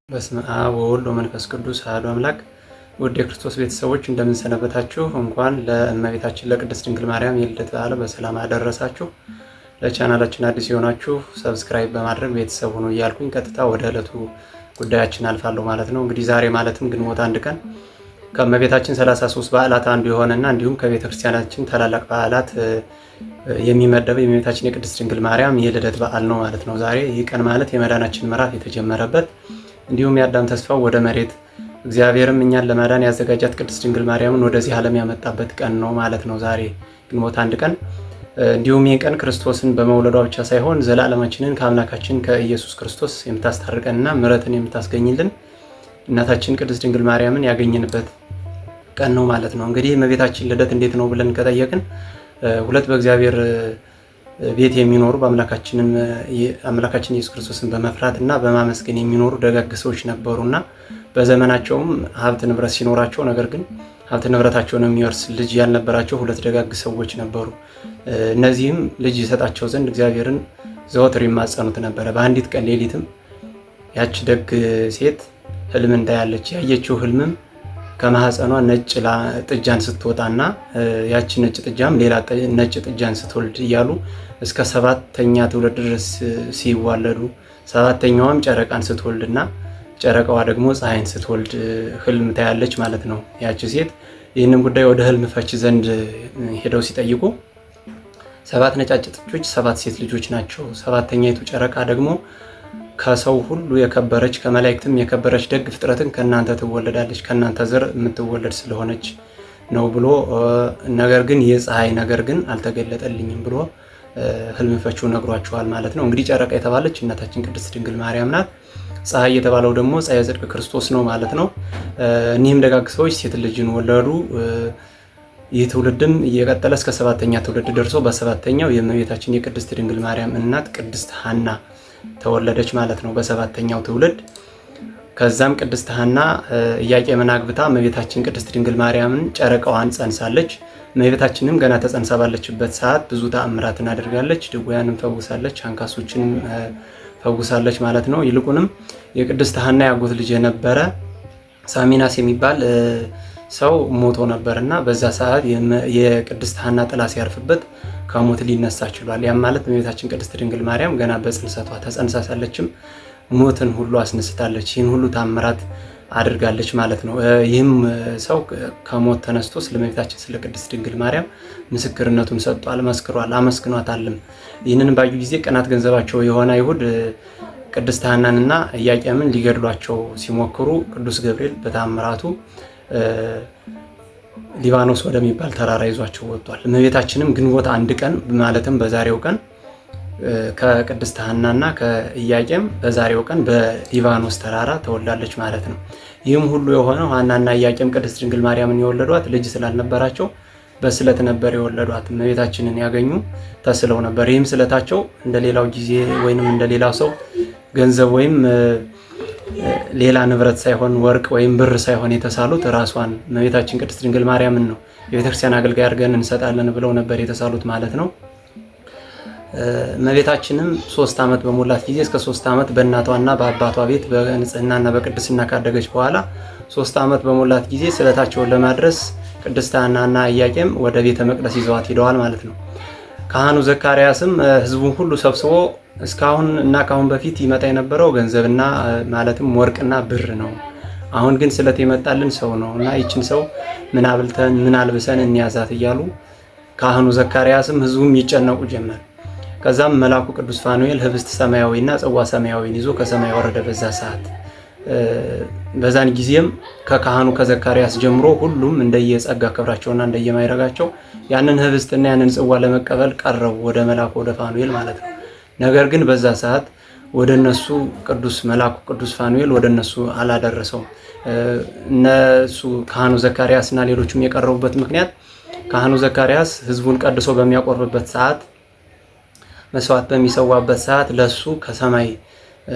በስመ አብ ወወልድ ወመንፈስ ቅዱስ አሐዱ አምላክ። ውድ የክርስቶስ ቤተሰቦች እንደምን ሰነበታችሁ? እንኳን ለእመቤታችን ለቅድስት ድንግል ማርያም የልደት በዓል በሰላም አደረሳችሁ። ለቻናላችን አዲስ የሆናችሁ ሰብስክራይብ በማድረግ ቤተሰብ ሁኑ እያልኩኝ ቀጥታ ወደ ዕለቱ ጉዳያችን አልፋለሁ ማለት ነው። እንግዲህ ዛሬ ማለትም ግንቦት 1 ቀን ከእመቤታችን 33 በዓላት አንዱ የሆነና እንዲሁም ከቤተ ክርስቲያናችን ታላላቅ በዓላት የሚመደበው የእመቤታችን የቅድስት ድንግል ማርያም የልደት በዓል ነው ማለት ነው። ዛሬ ይህ ቀን ማለት የመዳናችን ምዕራፍ የተጀመረበት እንዲሁም የአዳም ተስፋው ወደ መሬት እግዚአብሔርም እኛን ለማዳን ያዘጋጃት ቅድስት ድንግል ማርያምን ወደዚህ ዓለም ያመጣበት ቀን ነው ማለት ነው። ዛሬ ግንቦት 1 ቀን እንዲሁም ይህ ቀን ክርስቶስን በመውለዷ ብቻ ሳይሆን ዘላለማችንን ከአምላካችን ከኢየሱስ ክርስቶስ የምታስታርቀንና ምሕረትን የምታስገኝልን እናታችን ቅድስት ድንግል ማርያምን ያገኘንበት ቀን ነው ማለት ነው። እንግዲህ የእመቤታችን ልደት እንዴት ነው ብለን ከጠየቅን ሁለት በእግዚአብሔር ቤት የሚኖሩ አምላካችን ኢየሱስ ክርስቶስን በመፍራት እና በማመስገን የሚኖሩ ደጋግ ሰዎች ነበሩና በዘመናቸውም ሀብት ንብረት ሲኖራቸው ነገር ግን ሀብት ንብረታቸውን የሚወርስ ልጅ ያልነበራቸው ሁለት ደጋግ ሰዎች ነበሩ። እነዚህም ልጅ ይሰጣቸው ዘንድ እግዚአብሔርን ዘወትር ይማጸኑት ነበረ። በአንዲት ቀን ሌሊትም ያች ደግ ሴት ህልም እንዳያለች ያየችው ህልምም ከማህፀኗ ነጭ ጥጃን ስትወጣና ያቺ ነጭ ጥጃም ሌላ ነጭ ጥጃን ስትወልድ እያሉ እስከ 7ኛ ትውልድ ድረስ ሲዋለዱ 7ኛዋም ጨረቃን ስትወልድና ጨረቃዋ ደግሞ ፀሐይን ስትወልድ ህልም ታያለች ማለት ነው። ያቺ ሴት ይህንን ጉዳይ ወደ ህልም ፈቺ ዘንድ ሄደው ሲጠይቁ 7 ነጫጭ ጥጆች 7 ሴት ልጆች ናቸው። 7ኛይቱ ጨረቃ ደግሞ ከሰው ሁሉ የከበረች ከመላእክትም የከበረች ደግ ፍጥረትን ከናንተ ትወለዳለች ከናንተ ዘር የምትወለድ ስለሆነች ነው ብሎ ነገር ግን የፀሐይ ነገር ግን አልተገለጠልኝም ብሎ ህልም ፈቺው ነግሯቸዋል ማለት ነው። እንግዲህ ጨረቃ የተባለች እናታችን ቅድስት ድንግል ማርያም ናት። ፀሐይ የተባለው ደግሞ ፀሐይ ጽድቅ ክርስቶስ ነው ማለት ነው። እኒህም ደጋግ ሰዎች ሴት ልጅን ወለዱ። ይህ ትውልድም እየቀጠለ እስከ 7ኛ ትውልድ ደርሶ በ7ኛው የእመቤታችን የቅድስት ድንግል ማርያም እናት ቅድስት ሐና ተወለደች ማለት ነው። በ7ኛው ትውልድ ከዛም ቅድስት ሐና ኢያቄምን አግብታ እመቤታችን ቅድስት ድንግል ማርያምን ጨረቃዋን ጸንሳለች። እመቤታችንም ገና ተጸንሳ ባለችበት ሰዓት ብዙ ተአምራትን አድርጋለች። ድውያንን ፈውሳለች፣ አንካሶችንም ፈውሳለች ማለት ነው። ይልቁንም የቅድስት ሐና ያጎት ልጅ የነበረ ሳሚናስ የሚባል ሰው ሞቶ ነበርና በዛ ሰዓት የቅድስት ሐና ጥላ ሲያርፍበት ከሞት ሊነሳ ችሏል። ያም ማለት እመቤታችን ቅድስት ድንግል ማርያም ገና በጽንሰቷ ተጸንሳ ሳለችም ሞትን ሁሉ አስነስታለች። ይህን ሁሉ ታምራት አድርጋለች ማለት ነው። ይህም ሰው ከሞት ተነስቶ ስለ እመቤታችን ስለ ቅድስት ድንግል ማርያም ምስክርነቱን ሰጥቷል፣ መስክሯል፣ አመስግኗታልም። ይህንን ባዩ ጊዜ ቅናት ገንዘባቸው የሆነ አይሁድ ቅድስት ሐናንና ኢያቄምን ሊገድሏቸው ሲሞክሩ ቅዱስ ገብርኤል በታምራቱ ሊባኖስ ወደሚባል ተራራ ይዟቸው ወጥቷል። እመቤታችንም ግንቦት 1 ቀን ማለትም በዛሬው ቀን ከቅድስት ሐናና ከኢያቄም በዛሬው ቀን በሊባኖስ ተራራ ተወልዳለች ማለት ነው። ይህም ሁሉ የሆነው ሐናና ኢያቄም ቅድስት ድንግል ማርያምን የወለዷት ልጅ ስላልነበራቸው በስለት ነበር የወለዷት። እመቤታችንን ያገኙ ተስለው ነበር። ይህም ስለታቸው እንደሌላው ጊዜ ወይንም እንደሌላው ሰው ገንዘብ ወይም ሌላ ንብረት ሳይሆን ወርቅ ወይም ብር ሳይሆን የተሳሉት ራሷን እመቤታችን ቅድስት ድንግል ማርያምን ነው። የቤተክርስቲያን አገልጋይ አድርገን እንሰጣለን ብለው ነበር የተሳሉት ማለት ነው። እመቤታችንም 3 ዓመት በሞላት ጊዜ እስከ 3 ዓመት በእናቷና በአባቷ ቤት በንጽህናና በቅድስና ካደገች በኋላ 3 ዓመት በሞላት ጊዜ ስለታቸውን ለማድረስ ቅድስት ሐናና ኢያቄም ወደ ቤተ መቅደስ ይዘዋት ሄደዋል ማለት ነው። ካህኑ ዘካርያስም ህዝቡን ሁሉ ሰብስቦ እስካሁን እና ካሁን በፊት ይመጣ የነበረው ገንዘብና ማለትም ወርቅና ብር ነው። አሁን ግን ስለት የመጣልን ሰው ነው እና ይችን ሰው ምን አብልተን ምን አልብሰን እንያዛት እያሉ ካህኑ ዘካርያስም ህዝቡም ይጨነቁ ጀመር። ከዛም መልአኩ ቅዱስ ፋኑኤል ህብስት ሰማያዊና ጽዋ ሰማያዊን ይዞ ከሰማይ ወረደ በዛ ሰዓት። በዛን ጊዜም ከካህኑ ከዘካርያስ ጀምሮ ሁሉም እንደየጸጋ ክብራቸውና እንደየማይረጋቸው ያንን ህብስትና ያንን ጽዋ ለመቀበል ቀረቡ ወደ መልአኩ ወደ ፋኑኤል ማለት ነው። ነገር ግን በዛ ሰዓት ወደነሱ መልአኩ ቅዱስ ፋኑኤል ወደነሱ አላደረሰውም። እነሱ ካህኑ ዘካርያስና ሌሎችም የቀረቡበት ምክንያት ካህኑ ዘካርያስ ህዝቡን ቀድሶ በሚያቆርብበት ሰዓት መስዋዕት በሚሰዋበት ሰዓት ለሱ ከሰማይ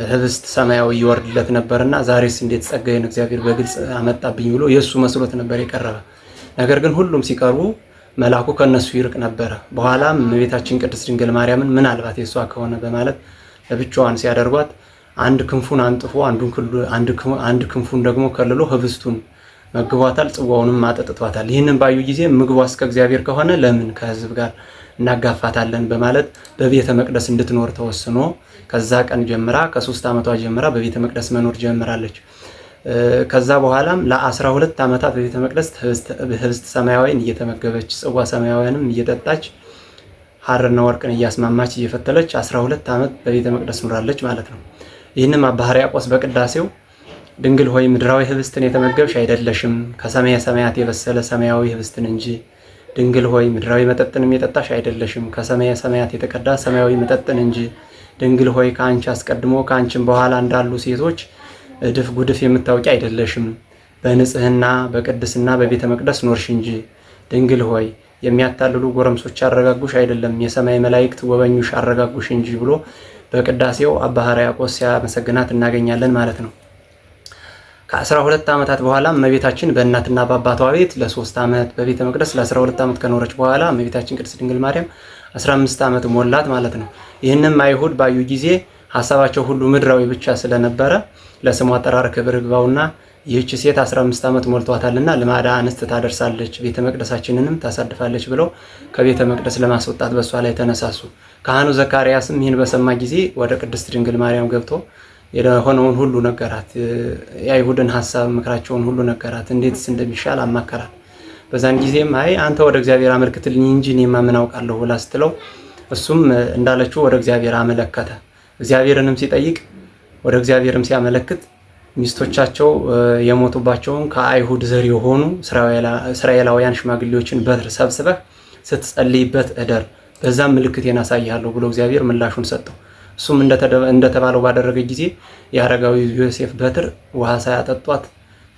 ህብስት ሰማያዊ ይወርድለት ነበርና ዛሬስ እንዴት ጸጋዬን እግዚአብሔር በግልጽ አመጣብኝ ብሎ የሱ መስሎት ነበር የቀረበ። ነገር ግን ሁሉም ሲቀርቡ መልአኩ ከነሱ ይርቅ ነበረ። በኋላም እመቤታችን ቅድስት ድንግል ማርያምን ምናልባት የሷ ከሆነ በማለት ለብቻዋን ሲያደርጓት አንድ ክንፉን አንጥፎ አንድ ክንፉን ደግሞ ከልሎ ህብስቱን መግቧታል፣ ጽዋውንም አጠጥቷታል። ይህንን ባዩ ጊዜ ምግቧ እስከ እግዚአብሔር ከሆነ ለምን ከህዝብ ጋር እናጋፋታለን በማለት በቤተ መቅደስ እንድትኖር ተወስኖ ከዛ ቀን ጀምራ ከ3 ዓመቷ ጀምራ በቤተ መቅደስ መኖር ጀምራለች። ከዛ በኋላም ለ12 ዓመታት በቤተ መቅደስ ህብስት ሰማያዊን እየተመገበች ጽዋ ሰማያዊንም እየጠጣች ሐርና ወርቅን እያስማማች እየፈተለች 12 ዓመት በቤተ መቅደስ ኖራለች ማለት ነው። ይህንም አባ ሕርያቆስ በቅዳሴው ድንግል ሆይ ምድራዊ ህብስትን የተመገብሽ አይደለሽም ከሰማየ ሰማያት የበሰለ ሰማያዊ ህብስትን እንጂ፣ ድንግል ሆይ ምድራዊ መጠጥንም የጠጣሽ አይደለሽም ከሰማየ ሰማያት የተቀዳ ሰማያዊ መጠጥን እንጂ፣ ድንግል ሆይ ከአንቺ አስቀድሞ ከአንቺም በኋላ እንዳሉ ሴቶች እድፍ ጉድፍ የምታውቂ አይደለሽም በንጽህና በቅድስና በቤተ መቅደስ ኖርሽ እንጂ፣ ድንግል ሆይ የሚያታልሉ ጎረምሶች አረጋጉሽ አይደለም የሰማይ መላእክት ጎበኙሽ አረጋጉሽ እንጂ ብሎ በቅዳሴው አባ ሕርያቆስ ሲያመሰግናት እናገኛለን ማለት ነው። ከ12 ዓመታት በኋላ እመቤታችን በእናትና በአባቷ ቤት ለ3 ዓመት በቤተ መቅደስ ለ12 ዓመት ከኖረች በኋላ እመቤታችን ቅድስት ድንግል ማርያም 15 ዓመት ሞላት ማለት ነው። ይህንም አይሁድ ባዩ ጊዜ ሐሳባቸው ሁሉ ምድራዊ ብቻ ስለነበረ ለስሙ አጠራር ክብር ይግባውና ይህች ሴት 15 ዓመት ሞልቷታልና ልማዳ አንስት ታደርሳለች፣ ቤተ መቅደሳችንንም ታሳድፋለች ብለው ከቤተ መቅደስ ለማስወጣት በሷ ላይ ተነሳሱ። ካህኑ ዘካርያስም ይህን በሰማ ጊዜ ወደ ቅድስት ድንግል ማርያም ገብቶ የሆነውን ሁሉ ነገራት። የአይሁድን ሐሳብ ምክራቸውን ሁሉ ነገራት። እንዴትስ እንደሚሻል አማከራት። በዛን ጊዜም አይ አንተ ወደ እግዚአብሔር አመልክትልኝ እንጂ እኔማ ምን አውቃለሁ ብላ ስትለው እሱም እንዳለችው ወደ እግዚአብሔር አመለከተ። እግዚአብሔርንም ሲጠይቅ ወደ እግዚአብሔርም ሲያመለክት ሚስቶቻቸው የሞቱባቸውን ከአይሁድ ዘር የሆኑ እስራኤላውያን ሽማግሌዎችን በትር ሰብስበህ ስትጸልይበት እደር፣ በዛም ምልክቴን አሳይሃለሁ ብሎ እግዚአብሔር ምላሹን ሰጠው። እሱም እንደተባለው ባደረገ ጊዜ የአረጋዊ ዮሴፍ በትር ውሃ ሳያጠጧት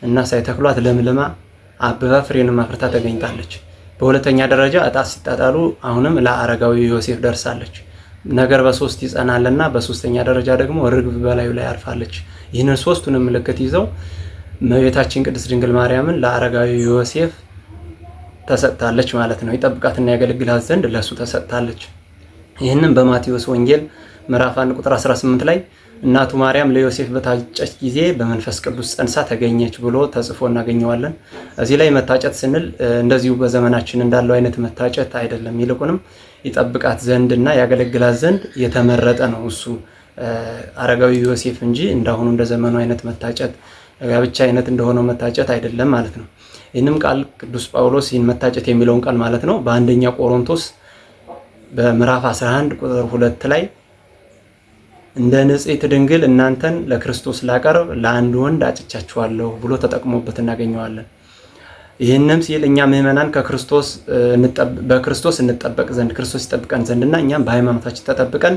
እና ሳይተክሏት ለምልማ አበባ ፍሬንም አፍርታ ተገኝታለች። በሁለተኛ ደረጃ ዕጣ ሲጣጣሉ አሁንም ለአረጋዊ ዮሴፍ ደርሳለች። ነገር በሶስት ይጸናልና በሶስተኛ ደረጃ ደግሞ ርግብ በላዩ ላይ አርፋለች። ይህንን ሶስቱንም ምልክት ይዘው እመቤታችን ቅድስት ድንግል ማርያምን ለአረጋዊ ዮሴፍ ተሰጥታለች ማለት ነው። ይጠብቃትና ያገለግላት ዘንድ ለሱ ተሰጥታለች። ይህንን በማቴዎስ ወንጌል ምዕራፍ 1 ቁጥር 18 ላይ እናቱ ማርያም ለዮሴፍ በታጨች ጊዜ በመንፈስ ቅዱስ ጸንሳ ተገኘች ብሎ ተጽፎ እናገኘዋለን። እዚህ ላይ መታጨት ስንል እንደዚሁ በዘመናችን እንዳለው አይነት መታጨት አይደለም። ይልቁንም ይጠብቃት ዘንድና ያገለግላት ዘንድ የተመረጠ ነው እሱ አረጋዊ ዮሴፍ እንጂ እንዳሁኑ እንደ ዘመኑ አይነት መታጨት ጋብቻ አይነት እንደሆነው መታጨት አይደለም ማለት ነው። ይህንም ቃል ቅዱስ ጳውሎስ ይህን መታጨት የሚለውን ቃል ማለት ነው በአንደኛ ቆሮንቶስ በምዕራፍ 11 ቁጥር 2 ላይ እንደ ንጽሕት ድንግል እናንተን ለክርስቶስ ላቀርብ ለአንድ ወንድ አጭቻችኋለሁ ብሎ ተጠቅሞበት እናገኘዋለን። ይህንም ሲል እኛ ምእመናን በክርስቶስ እንጠበቅ ዘንድ ክርስቶስ ይጠብቀን ዘንድና እኛም በሃይማኖታችን ተጠብቀን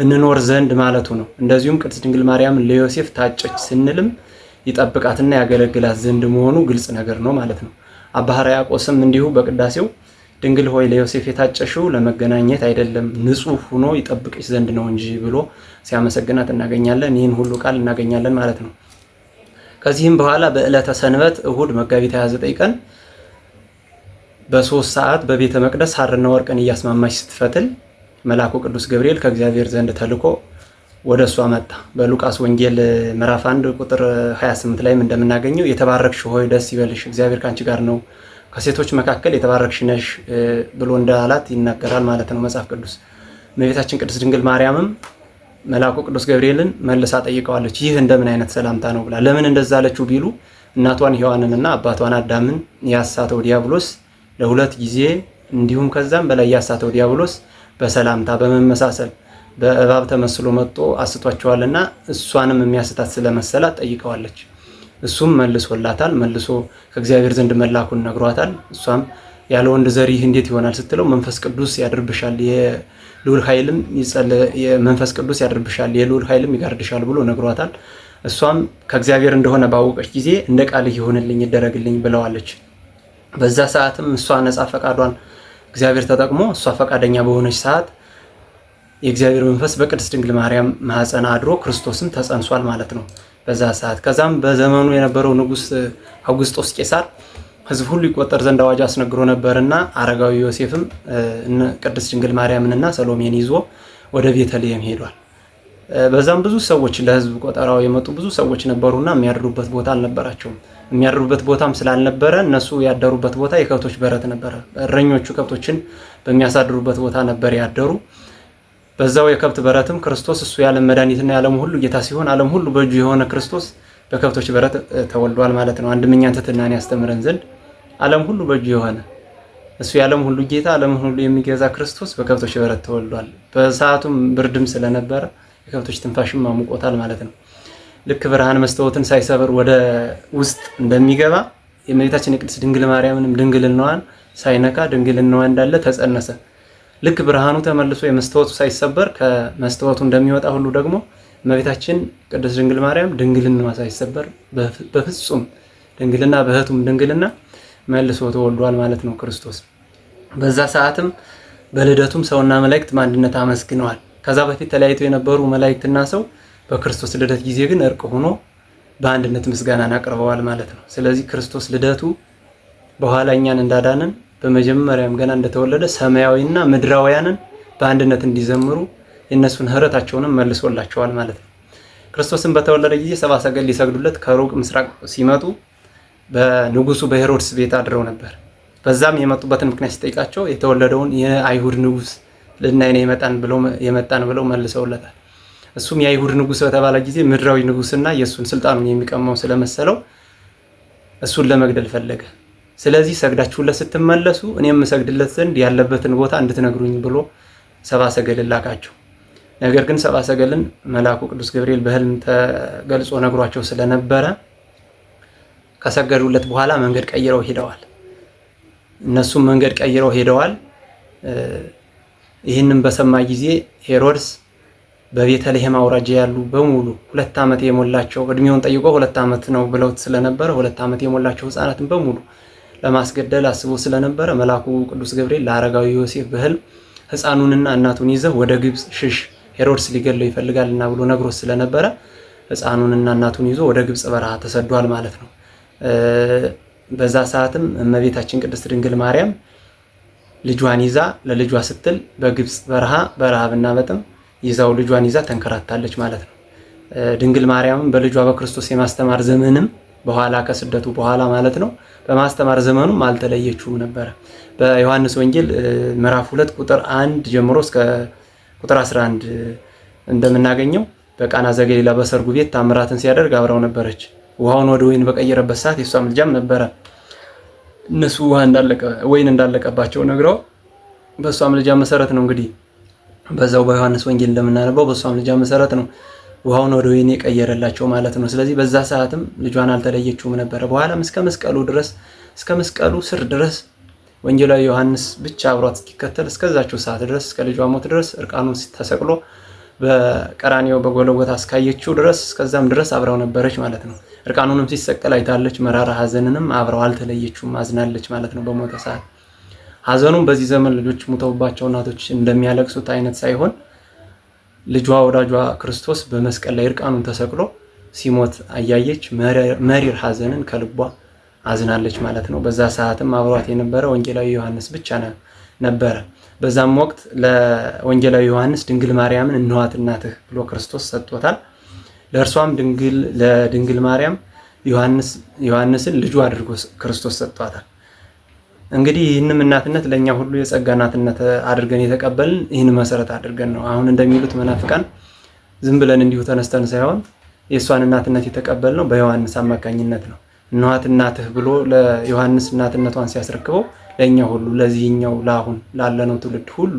እንኖር ዘንድ ማለቱ ነው። እንደዚሁም ቅድስት ድንግል ማርያም ለዮሴፍ ታጨች ስንልም ይጠብቃትና ያገለግላት ዘንድ መሆኑ ግልጽ ነገር ነው ማለት ነው። አባ ሕርያቆስም እንዲሁ በቅዳሴው ድንግል ሆይ ለዮሴፍ የታጨሽው ለመገናኘት አይደለም ንጹሕ ሆኖ ይጠብቅሽ ዘንድ ነው እንጂ ብሎ ሲያመሰግናት እናገኛለን። ይህን ሁሉ ቃል እናገኛለን ማለት ነው። ከዚህም በኋላ በዕለተ ሰንበት እሁድ መጋቢት 29 ቀን በ3 ሰዓት በቤተ መቅደስ ሐርና ወርቅን እያስማማች ስትፈትል መልአኩ ቅዱስ ገብርኤል ከእግዚአብሔር ዘንድ ተልኮ ወደ እሷ መጣ። በሉቃስ ወንጌል ምዕራፍ 1 ቁጥር 28 ላይም እንደምናገኘው የተባረክሽ ሆይ ደስ ይበልሽ እግዚአብሔር ካንቺ ጋር ነው ከሴቶች መካከል የተባረክሽ ነሽ ብሎ እንዳላት ይናገራል ማለት ነው መጽሐፍ ቅዱስ። እመቤታችን ቅድስት ድንግል ማርያምም መልአኩ ቅዱስ ገብርኤልን መልሳ ጠይቀዋለች። ይህ እንደምን አይነት ሰላምታ ነው ብላ። ለምን እንደዛ አለችው ቢሉ እናቷን ሔዋንንና አባቷን አዳምን ያሳተው ዲያብሎስ ለሁለት ጊዜ እንዲሁም ከዛም በላይ ያሳተው ዲያብሎስ በሰላምታ በመመሳሰል በእባብ ተመስሎ መጥቶ አስቷቸዋልና እሷንም የሚያስታት ስለመሰላት ጠይቀዋለች። እሱም መልሶላታል። መልሶ ከእግዚአብሔር ዘንድ መላኩን ነግሯታል። እሷም ያለ ወንድ ዘር ይህ እንዴት ይሆናል ስትለው መንፈስ ቅዱስ ያድርብሻል፣ የልዑል ኃይልም መንፈስ ቅዱስ ያድርብሻል፣ የልዑል ኃይልም ይጋርድሻል ብሎ ነግሯታል። እሷም ከእግዚአብሔር እንደሆነ ባወቀች ጊዜ እንደ ቃልህ ይሆንልኝ ይደረግልኝ ብለዋለች። በዛ ሰዓትም እሷ ነፃ ፈቃዷን እግዚአብሔር ተጠቅሞ እሷ ፈቃደኛ በሆነች ሰዓት የእግዚአብሔር መንፈስ በቅድስት ድንግል ማርያም ማኅፀን አድሮ ክርስቶስም ተጸንሷል ማለት ነው በዛ ሰዓት። ከዛም በዘመኑ የነበረው ንጉስ አውግስጦስ ቄሳር ሕዝብ ሁሉ ይቆጠር ዘንድ አዋጅ አስነግሮ ነበርና አረጋዊ ዮሴፍም ቅድስት ድንግል ማርያምንና ሰሎሜን ይዞ ወደ ቤተልሔም ሄዷል። በዛም ብዙ ሰዎች ለሕዝብ ቆጠራው የመጡ ብዙ ሰዎች ነበሩና የሚያድሩበት ቦታ አልነበራቸውም። የሚያድሩበት ቦታም ስላልነበረ እነሱ ያደሩበት ቦታ የከብቶች በረት ነበረ። እረኞቹ ከብቶችን በሚያሳድሩበት ቦታ ነበር ያደሩ። በዛው የከብት በረትም ክርስቶስ እሱ የዓለም መድኃኒትና የዓለም ሁሉ ጌታ ሲሆን ዓለም ሁሉ በእጁ የሆነ ክርስቶስ በከብቶች በረት ተወልዷል ማለት ነው። አንድም እኛን ትሕትናን ያስተምረን ዘንድ ዓለም ሁሉ በእጁ የሆነ እሱ የዓለም ሁሉ ጌታ ዓለምን ሁሉ የሚገዛ ክርስቶስ በከብቶች በረት ተወልዷል። በሰዓቱም ብርድም ስለነበረ የከብቶች ትንፋሽም አሙቆታል ማለት ነው። ልክ ብርሃን መስታወትን ሳይሰብር ወደ ውስጥ እንደሚገባ የእመቤታችን የቅድስት ድንግል ማርያምንም ድንግልናዋን ሳይነካ ድንግልናዋ እንዳለ ተጸነሰ። ልክ ብርሃኑ ተመልሶ የመስታወቱ ሳይሰበር ከመስታወቱ እንደሚወጣ ሁሉ ደግሞ እመቤታችን ቅድስት ድንግል ማርያም ድንግልናዋ ሳይሰበር በፍጹም ድንግልና በእህቱም ድንግልና መልሶ ተወልዷል ማለት ነው ክርስቶስ። በዛ ሰዓትም በልደቱም ሰውና መላእክት በአንድነት አመስግነዋል። ከዛ በፊት ተለያይተው የነበሩ መላእክትና ሰው በክርስቶስ ልደት ጊዜ ግን እርቅ ሆኖ በአንድነት ምስጋናን አቅርበዋል ማለት ነው። ስለዚህ ክርስቶስ ልደቱ በኋላ እኛን እንዳዳነን በመጀመሪያም ገና እንደተወለደ ሰማያዊና ምድራውያንን በአንድነት እንዲዘምሩ የእነሱን ኅብረታቸውንም መልሶላቸዋል ማለት ነው። ክርስቶስን በተወለደ ጊዜ ሰብአ ሰገል ሊሰግዱለት ከሩቅ ምስራቅ ሲመጡ በንጉሱ በሄሮድስ ቤት አድረው ነበር። በዛም የመጡበትን ምክንያት ሲጠይቃቸው የተወለደውን የአይሁድ ንጉስ ልናይ ነው የመጣን ብለው መልሰውለታል። እሱም የአይሁድ ንጉስ በተባለ ጊዜ ምድራዊ ንጉስና የእሱን ስልጣኑን የሚቀማው ስለመሰለው እሱን ለመግደል ፈለገ። ስለዚህ ሰግዳችሁለት ስትመለሱ እኔም ሰግድለት ዘንድ ያለበትን ቦታ እንድትነግሩኝ ብሎ ሰብአ ሰገልን ላካቸው። ነገር ግን ሰብአ ሰገልን መልአኩ ቅዱስ ገብርኤል በሕልም ተገልጾ ነግሯቸው ስለነበረ ከሰገዱለት በኋላ መንገድ ቀይረው ሄደዋል። እነሱም መንገድ ቀይረው ሄደዋል። ይህንን በሰማ ጊዜ ሄሮድስ በቤተልሔም አውራጃ ያሉ በሙሉ 2 ዓመት የሞላቸው እድሜውን ጠይቆ 2 ዓመት ነው ብለውት ስለነበረ 2 ዓመት የሞላቸው ሕፃናትን በሙሉ ለማስገደል አስቦ ስለነበረ መልአኩ ቅዱስ ገብርኤል ለአረጋዊ ዮሴፍ በሕልም ሕፃኑንና እናቱን ይዘህ ወደ ግብፅ ሽሽ ሄሮድስ ሊገለው ይፈልጋልና ብሎ ነግሮት ስለነበረ ሕፃኑንና እናቱን ይዞ ወደ ግብፅ በረሃ ተሰዷል ማለት ነው። በዛ ሰዓትም እመቤታችን ቅድስት ድንግል ማርያም ልጇን ይዛ ለልጇ ስትል በግብፅ በረሃ በረሃብና በጥም ይዛው ልጇን ይዛ ተንከራታለች ማለት ነው። ድንግል ማርያምም በልጇ በክርስቶስ የማስተማር ዘመንም በኋላ ከስደቱ በኋላ ማለት ነው በማስተማር ዘመኑም አልተለየችውም ነበረ። በዮሐንስ ወንጌል ምዕራፍ 2 ቁጥር 1 ጀምሮ እስከ ቁጥር 11 እንደምናገኘው በቃና ዘገሊላ በሰርጉ ቤት ታምራትን ሲያደርግ አብራው ነበረች። ውሃውን ወደ ወይን በቀየረበት ሰዓት የሷም ልጃም ነበረ። እነሱ ወይን እንዳለቀባቸው ነግረው በሷም ልጃ መሰረት ነው እንግዲህ በዛው በዮሐንስ ወንጌል እንደምናነበው በሷም ልጃ መሰረት ነው ውሃውን ወደ ወይን የቀየረላቸው ማለት ነው። ስለዚህ በዛ ሰዓትም ልጇን አልተለየችውም ነበረ። በኋላም እስከ መስቀሉ ስር ድረስ ወንጌላዊ ዮሐንስ ብቻ አብሯት እስኪከተል እስከዛችው ሰዓት ድረስ እስከ ልጇ ሞት ድረስ እርቃኑን ተሰቅሎ በቀራንዮ በጎልጎታ እስካየችው ድረስ እስከዛም ድረስ አብራው ነበረች ማለት ነው። እርቃኑንም ሲሰቀል አይታለች። መራራ ሐዘንንም አብራው አልተለየችውም፣ አዝናለች ማለት ነው በሞተ ሰዓት። ሐዘኑም በዚህ ዘመን ልጆች ሙተውባቸው እናቶች እንደሚያለቅሱት አይነት ሳይሆን ልጇ ወዳጇ ክርስቶስ በመስቀል ላይ እርቃኑን ተሰቅሎ ሲሞት አያየች መሪር ሐዘንን ከልቧ አዝናለች ማለት ነው። በዛ ሰዓትም አብሯት የነበረ ወንጌላዊ ዮሐንስ ብቻ ነበረ። በዛም ወቅት ለወንጌላዊ ዮሐንስ ድንግል ማርያምን እንኋት እናትህ ብሎ ክርስቶስ ሰጥቶታል። ለእርሷም ለድንግል ማርያም ዮሐንስን ልጁ አድርጎ ክርስቶስ ሰጥቷታል። እንግዲህ ይህንም እናትነት ለእኛ ሁሉ የጸጋ እናትነት አድርገን የተቀበልን ይህን መሰረት አድርገን ነው። አሁን እንደሚሉት መናፍቃን ዝም ብለን እንዲሁ ተነስተን ሳይሆን የእሷን እናትነት የተቀበልነው በዮሐንስ አማካኝነት ነው። እንኋት እናትህ ብሎ ለዮሐንስ እናትነቷን ሲያስረክበው ለእኛ ሁሉ ለዚህኛው ለአሁን ላለነው ትውልድ ሁሉ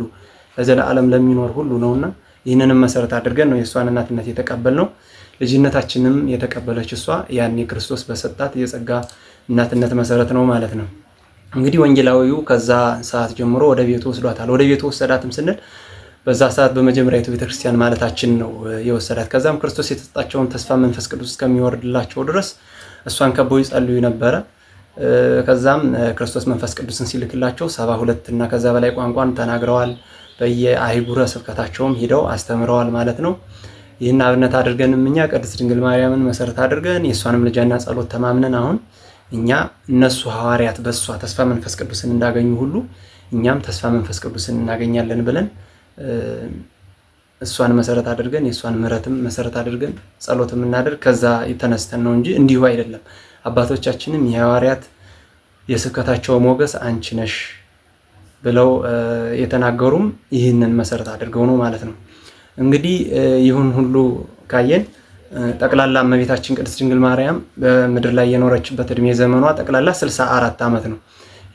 ለዘላለም ለሚኖር ሁሉ ነውና ይህንንም መሰረት አድርገን ነው የእሷን እናትነት የተቀበልነው። ልጅነታችንም የተቀበለች እሷ ያኔ ክርስቶስ በሰጣት የጸጋ እናትነት መሰረት ነው ማለት ነው። እንግዲህ ወንጌላዊው ከዛ ሰዓት ጀምሮ ወደ ቤቱ ወስዷታል። ወደ ቤቱ ወሰዳትም ስንል በዛ ሰዓት በመጀመሪያዊቱ ቤተክርስቲያን ማለታችን ነው የወሰዳት። ከዛም ክርስቶስ የተሰጣቸውን ተስፋ መንፈስ ቅዱስ እስከሚወርድላቸው ድረስ እሷን ከበው ይጸልዩ ነበረ። ከዛም ክርስቶስ መንፈስ ቅዱስን ሲልክላቸው 72 እና ከዛ በላይ ቋንቋን ተናግረዋል። በየአህጉረ ስብከታቸውም ሄደው አስተምረዋል ማለት ነው። ይህን አብነት አድርገንም እኛ ቅድስት ድንግል ማርያምን መሰረት አድርገን የእሷንም ልጃና ጸሎት ተማምነን አሁን እኛ እነሱ ሐዋርያት በእሷ ተስፋ መንፈስ ቅዱስን እንዳገኙ ሁሉ እኛም ተስፋ መንፈስ ቅዱስን እናገኛለን ብለን እሷን መሰረት አድርገን የእሷን ምሕረትም መሰረት አድርገን ጸሎት የምናደርግ ከዛ የተነስተን ነው እንጂ እንዲሁ አይደለም። አባቶቻችንም የሐዋርያት የስብከታቸው ሞገስ አንቺ ነሽ ብለው የተናገሩም ይህንን መሰረት አድርገው ነው ማለት ነው። እንግዲህ ይሁን ሁሉ ካየን ጠቅላላ እመቤታችን ቅድስት ድንግል ማርያም በምድር ላይ የኖረችበት እድሜ ዘመኗ ጠቅላላ 64 ዓመት ነው።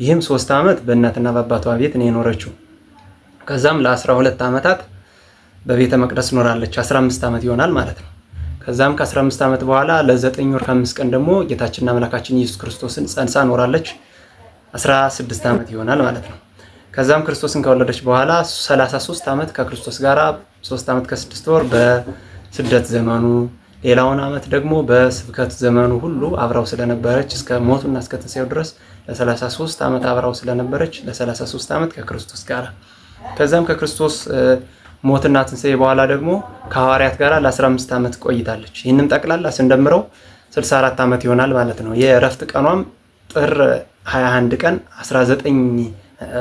ይህም 3 ዓመት በእናትና በአባቷ ቤት ነው የኖረችው። ከዛም ለ12 ዓመታት በቤተ መቅደስ ኖራለች። 15 ዓመት ይሆናል ማለት ነው። ከዛም ከ15 ዓመት በኋላ ለ9 ወር ከ5 ቀን ደግሞ ጌታችንና አምላካችን ኢየሱስ ክርስቶስን ጸንሳ ኖራለች። 16 ዓመት ይሆናል ማለት ነው። ከዛም ክርስቶስን ከወለደች በኋላ 33 ዓመት ከክርስቶስ ጋር 3 ዓመት ከ6 ወር በስደት ዘመኑ፣ ሌላውን ዓመት ደግሞ በስብከት ዘመኑ ሁሉ አብራው ስለነበረች እስከ ሞቱና እስከ ትንሣኤው ድረስ ለ33 ዓመት አብራው ስለነበረች ለ33 ዓመት ከክርስቶስ ጋር ከዛም ከክርስቶስ ሞትና ትንሣኤ በኋላ ደግሞ ከሐዋርያት ጋር ለ15 ዓመት ቆይታለች። ይህንም ጠቅላላ ስንደምረው 64 ዓመት ይሆናል ማለት ነው። የእረፍት ቀኗም ጥር 21 ቀን 19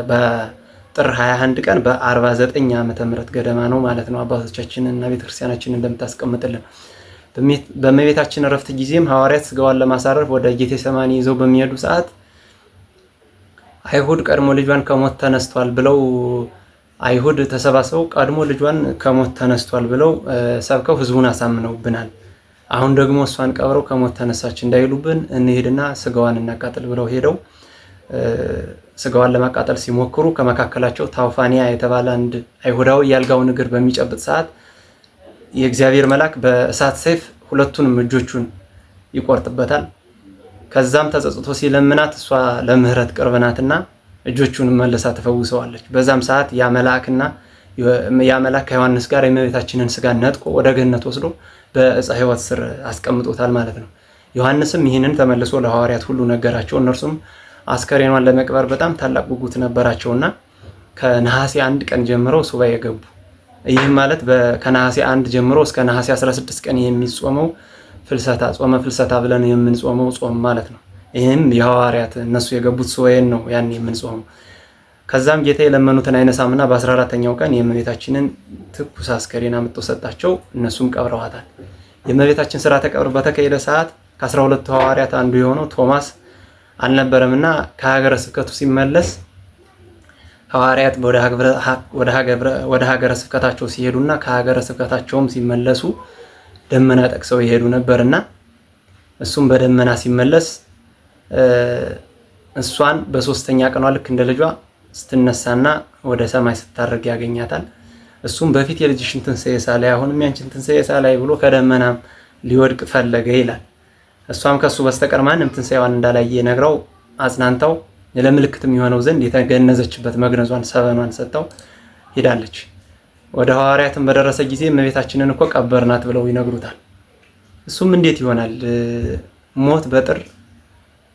በጥር 21 ቀን በ49 ዓመተ ምህረት ገደማ ነው ማለት ነው። አባቶቻችንን እና ቤተክርስቲያናችንን እንደምታስቀምጥልን በእመቤታችን እረፍት ጊዜም ሐዋርያት ስጋዋን ለማሳረፍ ወደ ጌቴሰማኒ ይዘው በሚሄዱ ሰዓት አይሁድ ቀድሞ ልጇን ከሞት ተነስቷል ብለው አይሁድ ተሰባስበው ቀድሞ ልጇን ከሞት ተነስቷል ብለው ሰብከው ህዝቡን አሳምነውብናል። አሁን ደግሞ እሷን ቀብረው ከሞት ተነሳች እንዳይሉብን እንሄድና ስጋዋን እናቃጥል ብለው ሄደው ስጋዋን ለማቃጠል ሲሞክሩ ከመካከላቸው ታውፋኒያ የተባለ አንድ አይሁዳዊ ያልጋውን እግር በሚጨብጥ ሰዓት የእግዚአብሔር መልአክ በእሳት ሰይፍ ሁለቱንም እጆቹን ይቆርጥበታል። ከዛም ተጸጽቶ ሲለምናት እሷ ለምህረት ቅርብ ናትና እጆቹን መልሳ ተፈውሰዋለች። በዛም ሰዓት ያ መልአክ ከዮሐንስ ጋር የእመቤታችንን ስጋ ነጥቆ ወደ ገነት ወስዶ በዕፀ ሕይወት ስር አስቀምጦታል ማለት ነው። ዮሐንስም ይህንን ተመልሶ ለሐዋርያት ሁሉ ነገራቸው። እነርሱም አስከሬኗን ለመቅበር በጣም ታላቅ ጉጉት ነበራቸውና ከነሐሴ 1 ቀን ጀምረው ሱባኤ ገቡ። ይህም ማለት ከነሐሴ 1 ጀምሮ እስከ ነሐሴ 16 ቀን የሚጾመው ፍልሰታ ጾመ ፍልሰታ ብለን የምንጾመው ጾም ማለት ነው። ይህም የሐዋርያት እነሱ የገቡት ሱባኤን ነው ያን የምንጾመው። ከዛም ጌታ የለመኑትን አይነሳምና በ14ኛው ቀን የእመቤታችንን ትኩስ አስከሬን አምጥቶ ሰጣቸው። እነሱም ቀብረዋታል። የእመቤታችን ሥርዓተ ቀብር በተካሄደ ሰዓት ከ12ቱ ሐዋርያት አንዱ የሆነው ቶማስ አልነበረምና ከሀገረ ስብከቱ ሲመለስ ሐዋርያት ወደ ሀገረ ስብከታቸው ሲሄዱና ከሀገረ ስብከታቸውም ሲመለሱ ደመና ጠቅሰው ይሄዱ ነበርና እሱም በደመና ሲመለስ እሷን በ3ኛ ቀኗ ልክ እንደ ልጇ ስትነሳና ወደ ሰማይ ስታርግ ያገኛታል። እሱም በፊት የልጅሽን ትንሣኤ ሳላይ አሁንም ያንቺን ትንሣኤ ሳላይ ብሎ ከደመናም ሊወድቅ ፈለገ ይላል። እሷም ከሱ በስተቀር ማንም ትንሣኤዋን እንዳላየ ነግረው አጽናንተው ለምልክት የሚሆነው ዘንድ የተገነዘችበት መግነዟን ሰበኗን ሰጥተው ሄዳለች። ወደ ሐዋርያትም በደረሰ ጊዜ እመቤታችንን እኮ ቀበርናት ብለው ይነግሩታል። እሱም እንዴት ይሆናል ሞት በጥር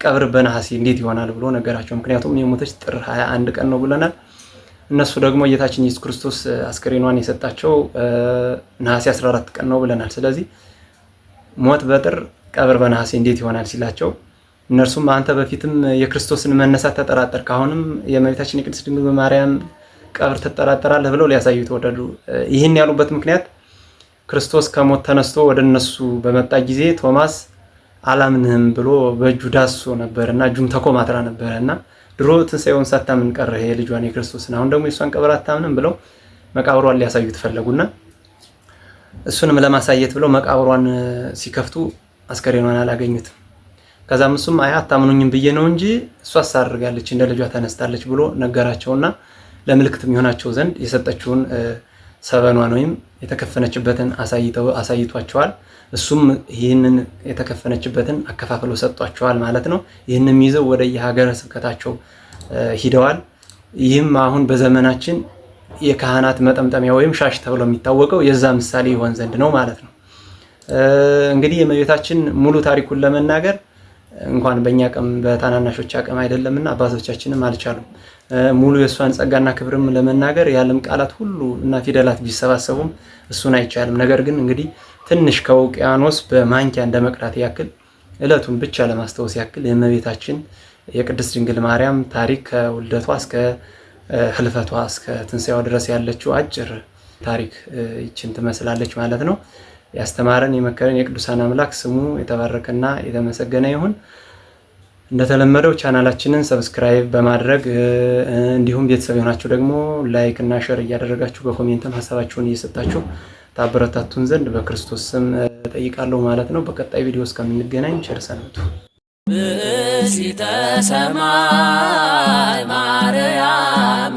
ቀብር በነሐሴ እንዴት ይሆናል ብሎ ነገራቸው። ምክንያቱም የሞተች ጥር 21 ቀን ነው ብለናል። እነሱ ደግሞ ጌታችን ኢየሱስ ክርስቶስ አስከሬኗን የሰጣቸው ነሐሴ 14 ቀን ነው ብለናል። ስለዚህ ሞት በጥር ቀብር በነሐሴ እንዴት ይሆናል ሲላቸው እነርሱም አንተ በፊትም የክርስቶስን መነሳት ተጠራጠርክ፣ አሁንም የእመቤታችን የቅድስት ድንግል ማርያም ቀብር ትጠራጠራለህ ብለው ሊያሳዩ ተወደዱ። ይህን ያሉበት ምክንያት ክርስቶስ ከሞት ተነስቶ ወደ እነሱ በመጣ ጊዜ ቶማስ አላምንህም ብሎ በእጁ ዳሶ ነበርና እጁም ተኮማትራ ነበርና ድሮ ትንሣኤውን ሳታምን ቀረ የልጇን የክርስቶስን፣ አሁን ደግሞ የሷን ቀብር አታምንም ብለው መቃብሯን ሊያሳዩት ፈለጉና እሱንም ለማሳየት ብለው መቃብሯን ሲከፍቱ አስከሬኗን አላገኙትም። ከዛም እሱም አይ አታምኑኝም ብዬ ነው እንጂ እሷ አሳርጋለች እንደ ልጇ ተነስታለች ብሎ ነገራቸውና ለምልክት የሚሆናቸው ዘንድ የሰጠችውን ሰበኗን ወይም የተከፈነችበትን አሳይቷቸዋል። እሱም ይህንን የተከፈነችበትን አከፋፍሎ ሰጧቸዋል ማለት ነው። ይህንም ይዘው ወደ የሀገረ ስብከታቸው ሂደዋል። ይህም አሁን በዘመናችን የካህናት መጠምጠሚያ ወይም ሻሽ ተብሎ የሚታወቀው የዛ ምሳሌ ይሆን ዘንድ ነው ማለት ነው። እንግዲህ የእመቤታችን ሙሉ ታሪኩን ለመናገር እንኳን በእኛ አቅም በታናናሾች አቅም አይደለምና አባቶቻችንም አልቻሉም። ሙሉ የእሷን ጸጋና ክብርም ለመናገር የዓለም ቃላት ሁሉ እና ፊደላት ቢሰባሰቡም እሱን አይቻልም። ነገር ግን እንግዲህ ትንሽ ከውቅያኖስ በማንኪያ እንደ መቅዳት ያክል ዕለቱን ብቻ ለማስታወስ ያክል የእመቤታችን የቅድስት ድንግል ማርያም ታሪክ ከውልደቷ እስከ ህልፈቷ እስከ ትንሣኤዋ ድረስ ያለችው አጭር ታሪክ ይችን ትመስላለች ማለት ነው። ያስተማረን የመከረን የቅዱሳን አምላክ ስሙ የተባረከና የተመሰገነ ይሁን። እንደተለመደው ቻናላችንን ሰብስክራይብ በማድረግ እንዲሁም ቤተሰብ የሆናችሁ ደግሞ ላይክ እና ሼር እያደረጋችሁ በኮሜንትም ሀሳባችሁን እየሰጣችሁ ታበረታቱን ዘንድ በክርስቶስ ስም ጠይቃለሁ ማለት ነው። በቀጣይ ቪዲዮ እስከምንገናኝ ቸር ሰንብቱ። ብእሲተ ሰማይ ማርያም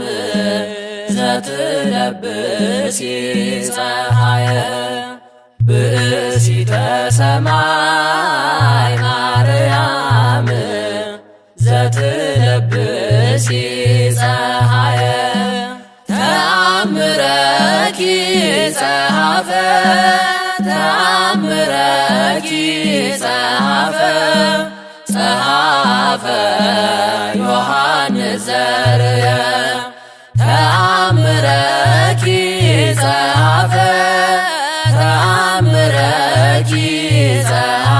ዘትለብሲ ፀሐየ ብእሲተ ሰማይ ማርያም ዘትለብሲ ፀሐየ ተአምረኪ ጸሐፈ ተአምረኪ ጸሐፈ ጸሐፈ ዮሐንስ ዘርየ ተአምረኪ ጸሐፈ ተአምረኪ ጸሐፈ